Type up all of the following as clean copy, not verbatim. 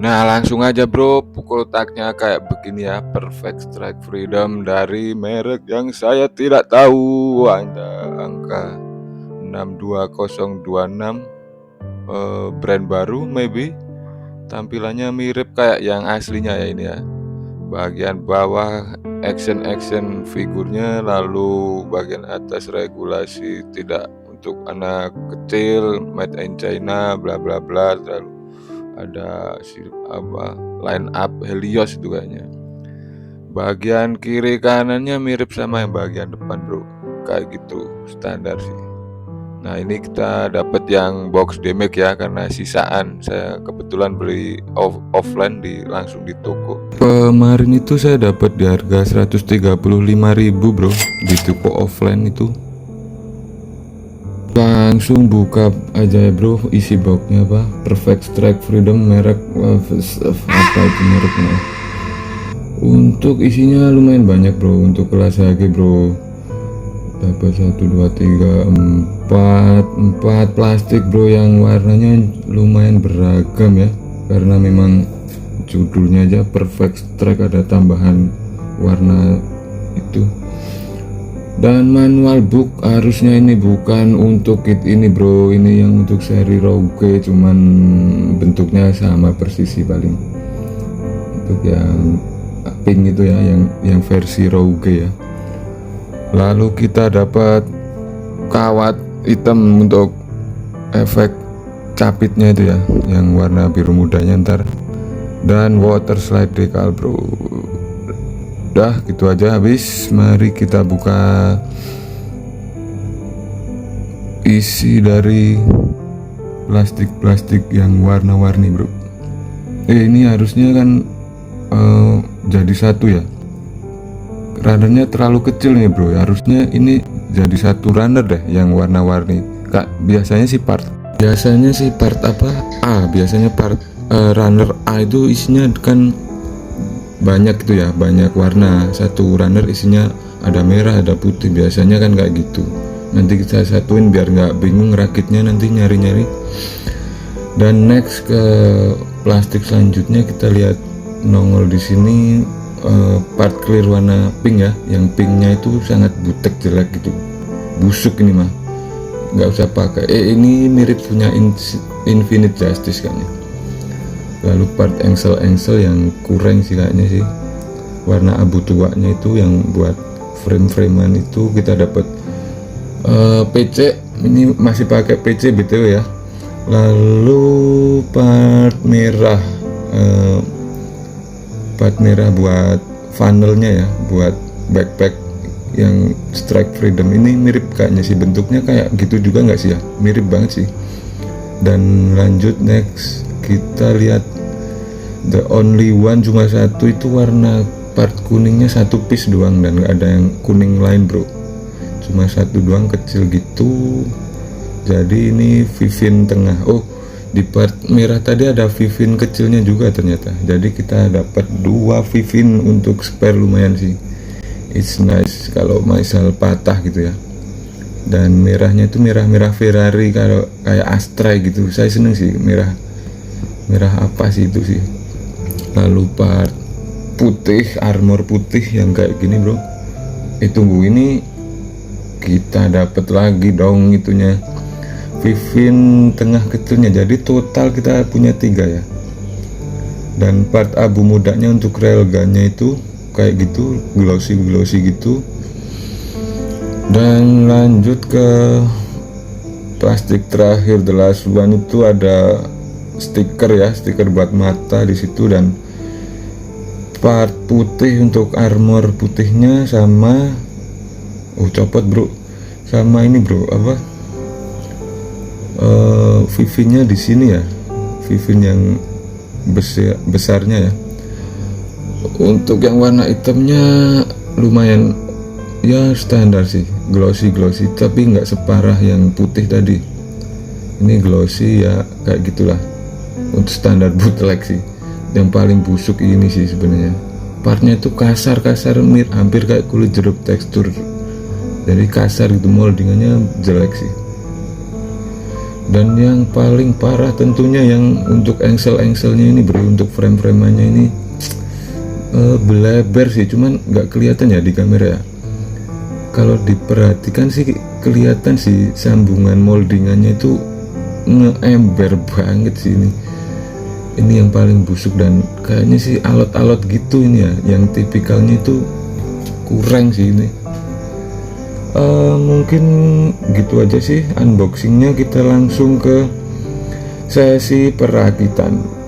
Nah, langsung aja bro, pukul taknya kayak begini ya. Perfect Strike Freedom dari merek yang saya tidak tahu. Ada angka 62026, brand baru maybe. Tampilannya mirip kayak yang aslinya ya ini ya. Bagian bawah action figurnya, lalu bagian atas regulasi tidak untuk anak kecil, made in China, bla bla bla. Lalu ada line up Helios itu kayaknya. Bagian kiri kanannya mirip sama yang bagian depan bro, kayak gitu standar sih. Nah ini kita dapat yang box damage ya, karena sisaan saya kebetulan beli offline langsung di toko. Kemarin itu saya dapat di harga 135.000 bro di toko offline itu. Langsung buka aja ya bro, isi boxnya apa, Perfect Strike Freedom merek apa itu mereknya. Untuk isinya lumayan banyak bro, untuk kelas HG bro dapat 1 2 3 4 plastik bro, yang warnanya lumayan beragam ya, karena memang judulnya aja Perfect Strike, ada tambahan warna itu. Dan manual book harusnya ini bukan untuk kit ini bro, ini yang untuk seri Rogue, cuman bentuknya sama persis sih paling. Untuk yang pink itu ya, yang versi Rogue ya. Lalu kita dapat kawat hitam untuk efek capitnya itu ya, yang warna biru mudanya ntar. Dan water slide decal bro. Udah gitu aja habis. Mari kita buka isi dari plastik yang warna-warni bro. Ini harusnya kan jadi satu ya, runnernya terlalu kecil nih bro, harusnya ini jadi satu runner deh yang warna-warni. Biasanya sih part apa A, biasanya part runner A itu isinya kan banyak gitu ya, banyak warna. Satu runner isinya ada merah ada putih, biasanya kan kayak gitu. Nanti kita satuin biar nggak bingung rakitnya nanti nyari-nyari. Dan next ke plastik selanjutnya, kita lihat nongol di sini part clear warna pink ya, yang pinknya itu sangat butek jelek gitu, busuk ini mah nggak usah pakai. Ini mirip punya Infinite Justice kayaknya. Lalu part engsel yang kurang sih kayaknya sih, warna abu tuanya itu yang buat frame-framean itu kita dapat PC, ini masih pakai PC btw ya. Lalu part merah buat funnelnya ya, buat backpack yang Strike Freedom ini mirip kayaknya sih, bentuknya kayak gitu juga nggak sih ya, mirip banget sih. Dan lanjut next kita lihat the only one, cuma satu itu warna part kuningnya satu piece doang, dan nggak ada yang kuning lain bro, cuma satu doang kecil gitu. Jadi ini Vivin tengah. Oh, di part merah tadi ada Vivin kecilnya juga ternyata, jadi kita dapat dua Vivin untuk spare, lumayan sih, it's nice kalau misal patah gitu ya. Dan merahnya itu merah Ferrari, kalau kayak Astra gitu, saya seneng sih merah apa sih itu sih. Lalu part putih, armor putih yang kayak gini bro, tunggu, ini kita dapat lagi dong itunya, Vivin tengah kecilnya, jadi total kita punya 3 ya. Dan part abu mudanya untuk railgunnya itu kayak gitu, glossy gitu. Dan lanjut ke plastik terakhir, the last one, itu ada stiker buat mata di situ. Dan part putih untuk armor putihnya sama copot bro, sama ini bro apa, Vivinnya di sini ya, Vivin yang besarnya ya. Untuk yang warna hitamnya lumayan ya standar sih, glossy tapi nggak separah yang putih tadi. Ini glossy ya, kayak gitulah untuk standar bootleg sih. Yang paling busuk ini sih sebenarnya, partnya itu kasar hampir kayak kulit jeruk tekstur, jadi kasar gitu, moldingannya jelek sih. Dan yang paling parah tentunya yang untuk engsel-engselnya ini bro, untuk frame-framenya ini beleber sih, cuman nggak kelihatan ya di kamera ya. Kalau diperhatikan sih kelihatan sih sambungan moldingannya itu ngeember banget sih ini yang paling busuk, dan kayaknya sih alot-alot gitu ini ya, yang tipikalnya itu kurang sih ini. Mungkin gitu aja sih unboxingnya, kita langsung ke sesi perakitan.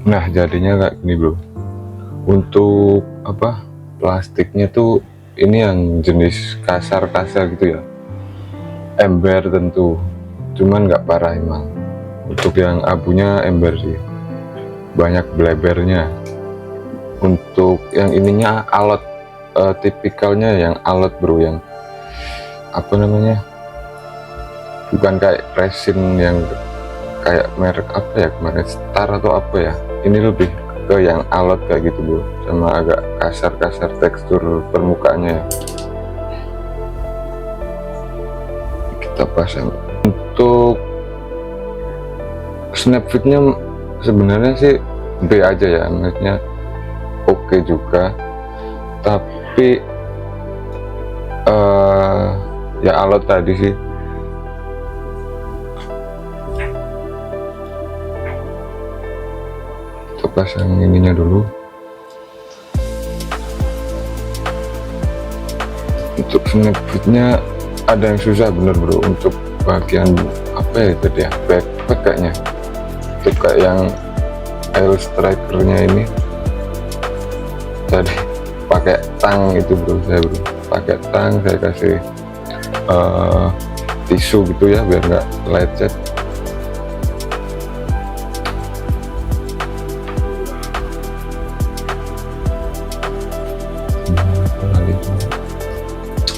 Nah, jadinya kayak gini bro. Untuk apa, plastiknya tuh ini yang jenis kasar-kasar gitu ya, ember tentu, cuman nggak parah emang. Untuk yang abunya ember sih, banyak blebernya. Untuk yang ininya alot, tipikalnya yang alot bro, yang apa namanya, bukan kayak resin yang kayak merek apa ya kemarin, Star atau apa ya, ini lebih ke yang alot kayak gitu bro, sama agak kasar-kasar tekstur permukaannya ya. Kita pasang. Untuk snapfitnya sebenarnya sih B aja ya, maksudnya oke juga, tapi ya alot tadi sih. Pasang ininya dulu. Untuk snapfitnya ada yang susah bener bro, untuk bagian apa ya tadi ya, backpack kayaknya, untuk kayak yang air strikernya ini tadi pakai tang itu bro, saya pakai tang, saya kasih tisu gitu ya biar nggak lecet.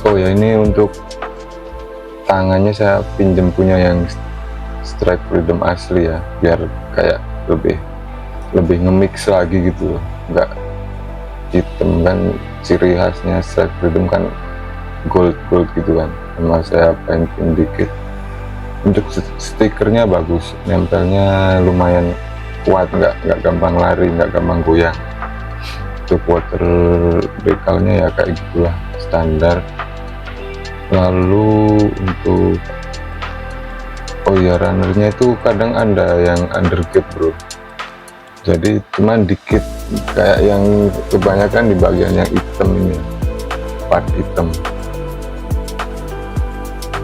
Oh ya, ini untuk tangannya saya pinjem punya yang Strike Freedom asli ya, biar kayak lebih nge-mix lagi gitu loh, nggak hitam kan, ciri khasnya Strike Freedom kan gold gitu kan, sama saya painting dikit. Untuk stikernya bagus, nempelnya lumayan kuat, nggak gampang lari, nggak gampang goyang. Untuk water decalnya ya kayak gitulah, standar. Lalu untuk oh ya, runnernya itu kadang ada yang undergate bro, jadi cuman dikit, kayak yang kebanyakan di bagian yang hitam ini, part hitam.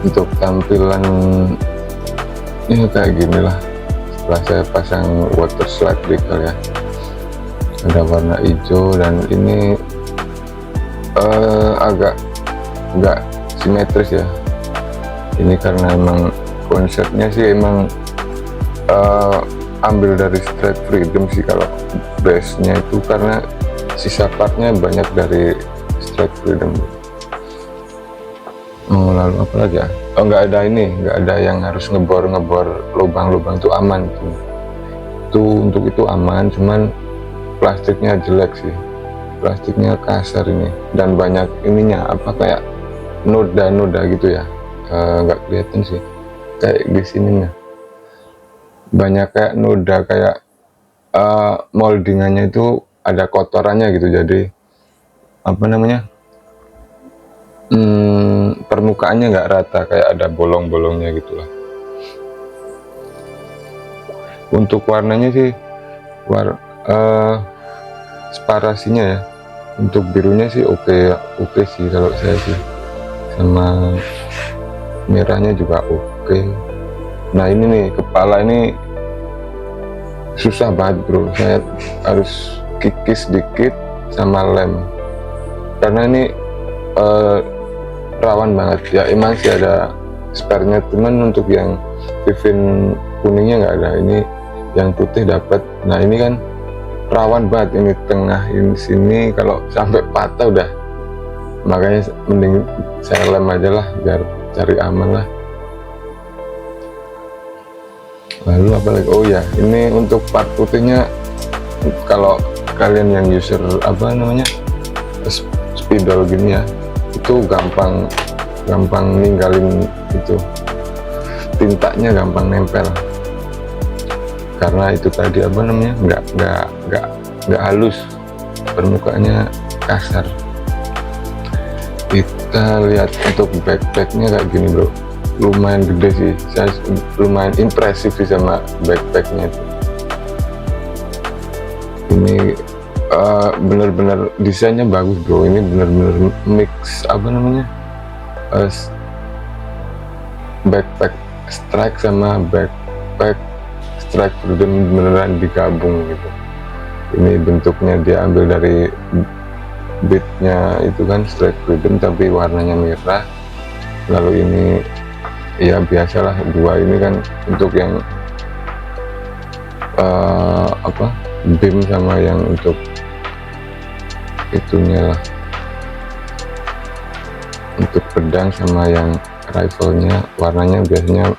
Untuk tampilan ya kayak gini lah setelah saya pasang water slide decal ya, ada warna hijau, dan ini agak nggak simetris ya, ini karena emang konsepnya sih emang ambil dari Strike Freedom sih kalau base nya itu, karena sisa partnya banyak dari Strike Freedom. Oh, lalu apa lagi ya, oh nggak ada yang harus ngebor lubang-lubang, itu aman tuh, untuk itu aman, cuman plastiknya jelek sih, plastiknya kasar ini, dan banyak ininya apa kayak noda gitu ya, nggak kelihatan sih, kayak di sininya banyak kayak noda, kayak moldingannya itu ada kotorannya gitu, jadi apa namanya, permukaannya nggak rata, kayak ada bolong-bolongnya gitulah. Untuk warnanya sih sparasinya ya, untuk birunya sih oke sih kalau saya sih, sama merahnya juga oke. Nah ini nih, kepala ini susah banget bro, saya harus kikis dikit sama lem, karena ini rawan banget ya. Emang sih ada spare-nya, cuman untuk yang pivin kuningnya nggak ada, ini yang putih dapat. Nah ini kan rawan banget, ini tengah ini sini, kalau sampai patah udah, makanya mending saya lem aja lah biar cari aman lah. Lalu apa lagi, oh ya, ini untuk part putihnya, kalau kalian yang user apa namanya spidol gini ya, itu gampang ninggalin itu, tintanya gampang nempel, karena itu tadi apa namanya, nggak halus, permukaannya kasar. Kita lihat untuk backpacknya kayak gini bro, lumayan gede sih, saya lumayan impresif sih sama backpacknya itu. Ini bener-bener desainnya bagus bro, ini bener-bener mix apa namanya, backpack Strike sama backpack Strike Freedom beneran digabung gitu. Ini bentuknya dia ambil dari beatnya itu kan Strike Freedom, tapi warnanya merah. Lalu ini ya biasalah, dua ini kan untuk yang apa, beam sama yang untuk itunya lah, untuk pedang sama yang rifle-nya, warnanya biasanya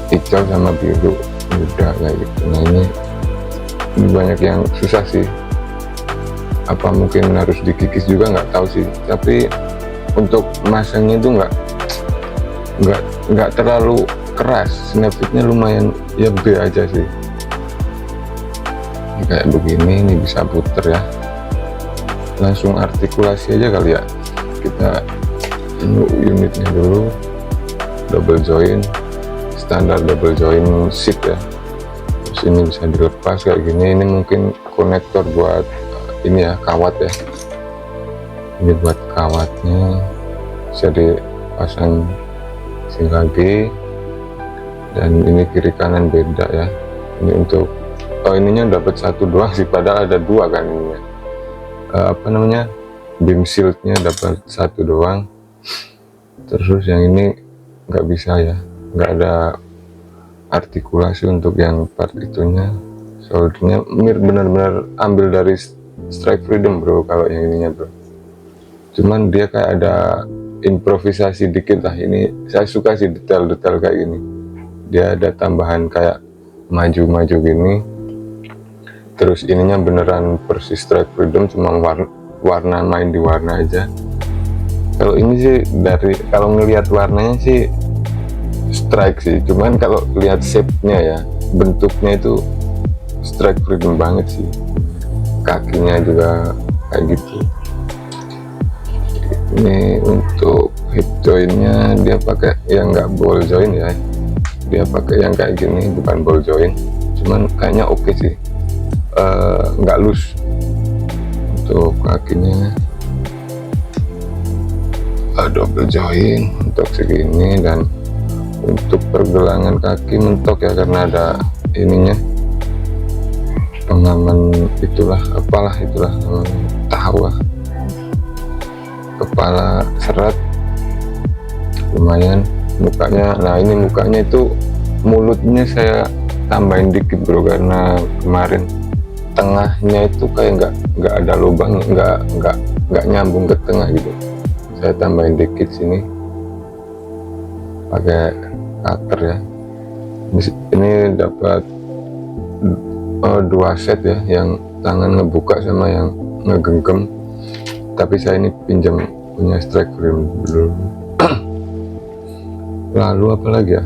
hijau sama biru muda kayak gitu. Nah ini banyak yang susah sih, apa mungkin harus dikikis juga, nggak tahu sih, tapi untuk masangnya itu nggak terlalu keras, snapfitnya lumayan ya, B aja sih. Ini kayak begini, ini bisa puter ya, langsung artikulasi aja kali ya. Kita unitnya dulu, double join, standar double join seat ya, terus ini bisa dilepas kayak gini. Ini mungkin konektor buat ini ya, kawat ya, ini buat kawatnya, bisa dipasang sini lagi, dan ini kiri kanan beda ya. Ini untuk ininya dapat satu doang sih, padahal ada dua kan ininya. apa namanya, beam shieldnya dapat satu doang. Terus yang ini nggak bisa ya, nggak ada artikulasi untuk yang part itunya. Soldernya benar-benar ambil dari Strike Freedom bro kalau yang ininya bro. Cuman dia kayak ada improvisasi dikit lah. Ini saya suka sih detail-detail kayak gini. Dia ada tambahan kayak maju-maju gini. Terus ininya beneran persis Strike Freedom, cuma warna main di warna aja. Kalau ini sih kalau ngelihat warnanya sih Strike sih, cuman kalau lihat shape-nya ya, bentuknya itu Strike Freedom banget sih. Kakinya juga kayak gitu. Ini untuk hip jointnya dia pakai yang nggak ball joint ya, dia pakai yang kayak gini, bukan ball joint. Cuman kayaknya oke sih, nggak loose. Untuk kakinya double joint untuk segini, dan untuk pergelangan kaki mentok ya karena ada ininya pengaman itulah, apalah itulah, tahu lah, kepala serat lumayan. Mukanya, nah ini mukanya itu mulutnya saya tambahin dikit bro, karena kemarin tengahnya itu kayak nggak ada lubang, nggak nyambung ke tengah gitu. Saya tambahin dikit sini pakai cutter ya. Ini dapat 2 set ya, yang tangan ngebuka sama yang ngegenggam. Tapi saya ini pinjam punya Strike Freedom dulu. Lalu apa lagi ya?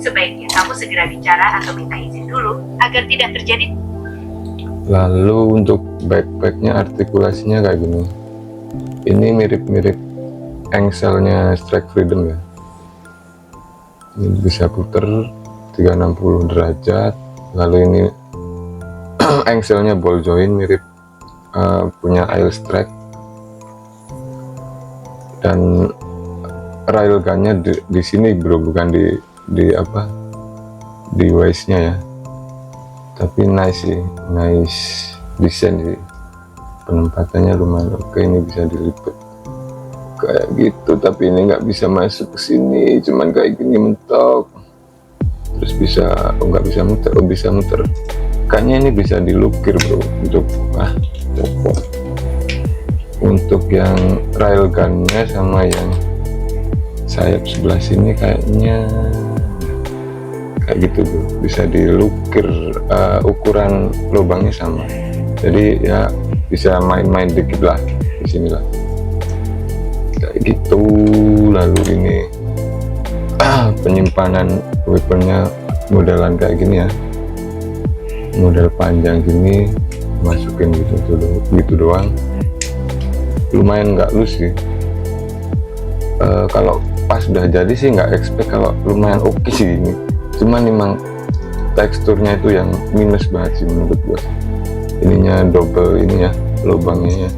Sebaiknya kamu segera bicara atau minta izin dulu agar tidak terjadi. Lalu untuk backpacknya artikulasinya kayak gini. Ini mirip-mirip engselnya Strike Freedom ya. Ini bisa puter 360 derajat. Lalu ini engselnya ball joint mirip punya Ail Strike, dan railgunnya di sini bro, bukan di apa, di waist-nya ya. Tapi nice sih, nice desain sih, penempatannya lumayan oke. Ini bisa dilipat kayak gitu, tapi ini nggak bisa masuk ke sini, cuman kayak gini mentok. Terus bisa, nggak bisa muter, bisa muter. Kayaknya ini bisa dilukir bro, untuk copot. Untuk yang railgunnya sama yang sayap sebelah sini kayaknya kayak gitu bro, bisa dilukir, ukuran lubangnya sama. Jadi ya bisa main-main dikit lah di sini lah, kayak gitu. Lalu ini penyimpanan weaponnya modelan kayak gini ya, model panjang gini, masukin gitu doang. Lumayan nggak loose sih. Kalau pas udah jadi sih nggak expect kalau lumayan oke sih ini. Cuman memang teksturnya itu yang minus banget sih menurut gua. Ininya double ini ya, lubangnya ya,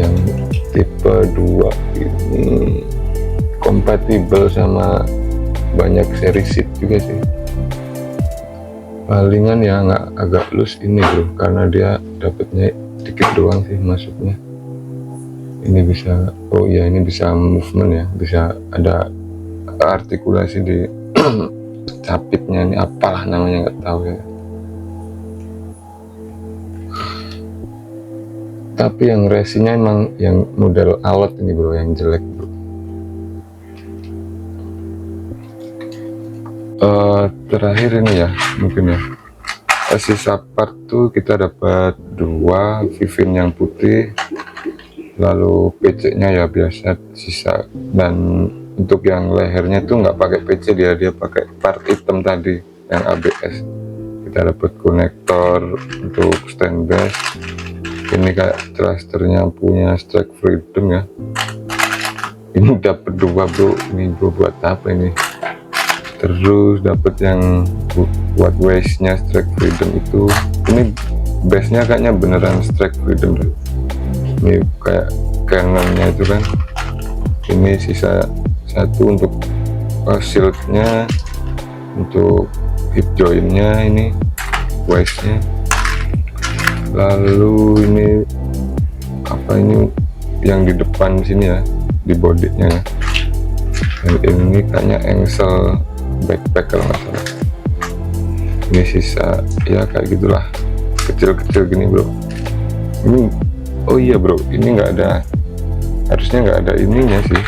yang tipe 2 ini kompatibel sama banyak seri seat juga sih. Palingan ya nggak agak loose ini bro, karena dia dapatnya dikit doang sih masuknya. Ini bisa, oh iya ini bisa movement ya, bisa ada artikulasi di capitnya, ini apalah namanya nggak tahu ya. Tapi yang resinya emang yang model alot ini bro, yang jelek bro. Terakhir ini ya mungkin ya, sisa part tuh kita dapat 2 Vivin yang putih, lalu PC nya ya biasa sisa, dan untuk yang lehernya tuh nggak pakai PC, dia pakai part hitam tadi yang ABS. Kita dapat konektor untuk stand bass. Ini kayak thrusternya punya Strike Freedom ya. Ini dapat 2 bro, ini bro buat apa ini? Terus dapat yang buat waist-nya Strike Freedom itu. Ini bass-nya kayaknya beneran Strike Freedom deh. Ini kayak cannon-nya itu kan. Ini sisa 1 untuk shield-nya, untuk hip joint-nya, ini waist-nya. Lalu ini ini yang di depan sini ya, di bodenya ya. Dan ini kayaknya engsel backpack kalau nggak salah. Ini sisa ya kayak gitulah, kecil-kecil gini bro. Ini oh iya bro, ini nggak ada, harusnya nggak ada ininya sih,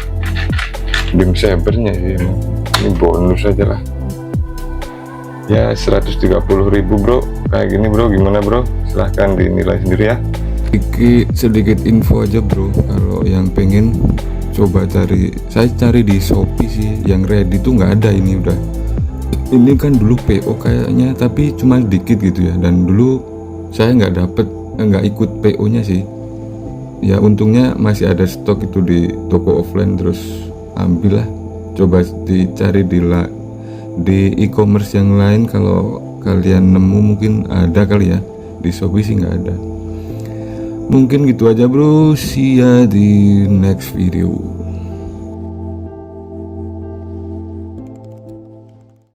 beam sabernya sih emang. Ini bonus aja lah ya. 130.000 bro, kayak gini bro. Gimana bro, silahkan dinilai sendiri ya. Sedikit info aja bro, kalau yang pengen coba cari, saya cari di Shopee sih, yang ready tuh nggak ada. Ini udah, ini kan dulu PO kayaknya, tapi cuma dikit gitu ya, dan dulu saya nggak ikut PO nya sih ya. Untungnya masih ada stok itu di toko offline, terus ambil lah. Coba dicari di e-commerce yang lain, kalau kalian nemu mungkin ada kali ya. Di Shopee sih nggak ada. Mungkin gitu aja bro, see ya di next video.